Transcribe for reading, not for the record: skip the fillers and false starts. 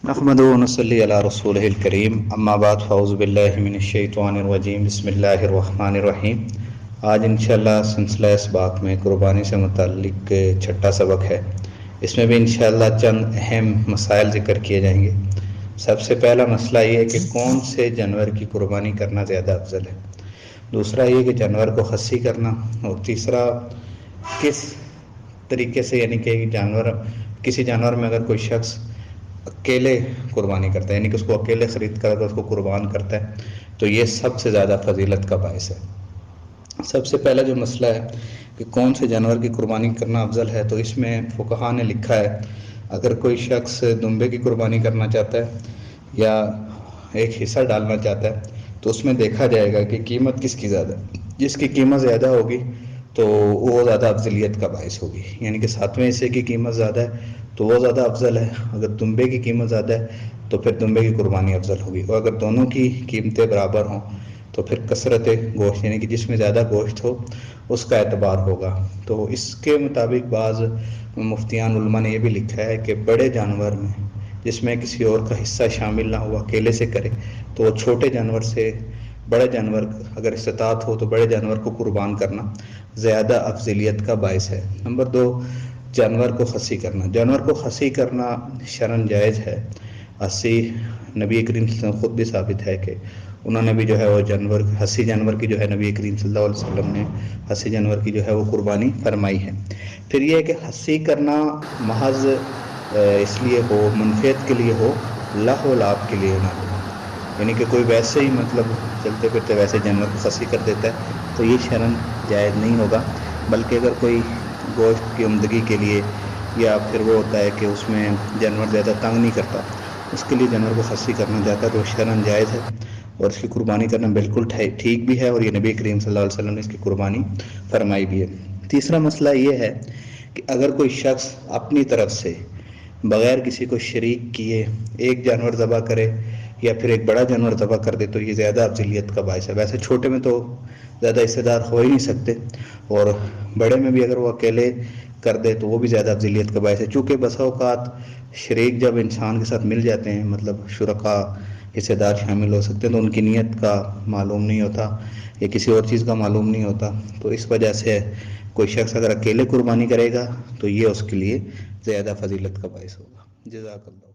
نحمدہ و نصلی علی رسولہ الکریم، اما بعد فاعوذ باللہ من الشیطان الرجیم، بسم اللہ الرحمن الرحیم۔ آج انشاءاللہ سلسلہ اسباق میں قربانی سے متعلق چھٹا سبق ہے۔ اس میں بھی انشاءاللہ چند اہم مسائل ذکر کیے جائیں گے۔ سب سے پہلا مسئلہ یہ ہے کہ کون سے جانور کی قربانی کرنا زیادہ افضل ہے، دوسرا یہ کہ جانور کو خصی کرنا، اور تیسرا کس طریقے سے، یعنی کہ کسی جانور میں اگر کوئی شخص اکیلے قربانی کرتا ہے، یعنی کہ اس کو اکیلے خرید کر اگر اس کو قربان کرتا ہے تو یہ سب سے زیادہ فضیلت کا باعث ہے۔ سب سے پہلا جو مسئلہ ہے کہ کون سے جانور کی قربانی کرنا افضل ہے، تو اس میں فقہاء نے لکھا ہے اگر کوئی شخص دمبے کی قربانی کرنا چاہتا ہے یا ایک حصہ ڈالنا چاہتا ہے تو اس میں دیکھا جائے گا کہ قیمت کس کی زیادہ ہے۔ جس کی قیمت زیادہ ہوگی تو وہ زیادہ افضلیت کا باعث ہوگی، یعنی کہ 7ویں حصے کی قیمت زیادہ ہے تو وہ زیادہ افضل ہے۔ اگر دمبے کی قیمت زیادہ ہے تو پھر دمبے کی قربانی افضل ہوگی، اور اگر دونوں کی قیمتیں برابر ہوں تو پھر کثرت گوشت، یعنی کہ جس میں زیادہ گوشت ہو اس کا اعتبار ہوگا۔ تو اس کے مطابق بعض مفتیان علماء نے یہ بھی لکھا ہے کہ بڑے جانور میں جس میں کسی اور کا حصہ شامل نہ ہو، اکیلے سے کرے، تو وہ چھوٹے جانور سے بڑے جانور اگر استطاعت ہو تو بڑے جانور کو قربان کرنا زیادہ افضلیت کا باعث ہے۔ نمبر 2، جانور کو خصی کرنا۔ جانور کو خصی کرنا شرعاً جائز ہے۔ نبی کریم صلی اللہ علیہ وسلم خود بھی ثابت ہے کہ انہوں نے بھی جو ہے وہ خصی جانور کی جو ہے نبی کریم صلی اللہ علیہ وسلم نے خصی جانور کی جو ہے وہ قربانی فرمائی ہے۔ پھر یہ ہے کہ خصی کرنا محض اس لیے ہو، منفعت کے لیے ہو، لہو و لعب کے لیے نہ ہو، یعنی کہ کوئی ویسے ہی چلتے پھرتے ویسے جانور کو خصی کر دیتا ہے تو یہ شرعاً جائز نہیں ہوگا، بلکہ اگر کوئی گوشت کی عمدگی کے لیے، یا پھر وہ ہوتا ہے کہ اس میں جانور زیادہ تنگ نہیں کرتا، اس کے لیے جانور کو خصی کرنا چاہتا ہے تو شرعاً جائز ہے، اور اس کی قربانی کرنا بالکل ٹھیک بھی ہے، اور یہ نبی کریم صلی اللہ علیہ وسلم نے اس کی قربانی فرمائی بھی ہے۔ تیسرا مسئلہ یہ ہے کہ اگر کوئی شخص اپنی طرف سے بغیر کسی کو شریک کیے ایک جانور ذبح کرے یا پھر ایک بڑا جانور ذبح کر دے تو یہ زیادہ افضلیت کا باعث ہے۔ ویسے چھوٹے میں تو زیادہ حصے دار ہو ہی نہیں سکتے، اور بڑے میں بھی اگر وہ اکیلے کر دے تو وہ بھی زیادہ افضلیت کا باعث ہے، چونکہ بسا اوقات شریک جب انسان کے ساتھ مل جاتے ہیں، مطلب شرکاء حصے دار شامل ہو سکتے ہیں، تو ان کی نیت کا معلوم نہیں ہوتا یا کسی اور چیز کا معلوم نہیں ہوتا، تو اس وجہ سے کوئی شخص اگر اکیلے قربانی کرے گا تو یہ اس کے لیے زیادہ فضیلت کا باعث ہوگا۔ جزاک اللہ۔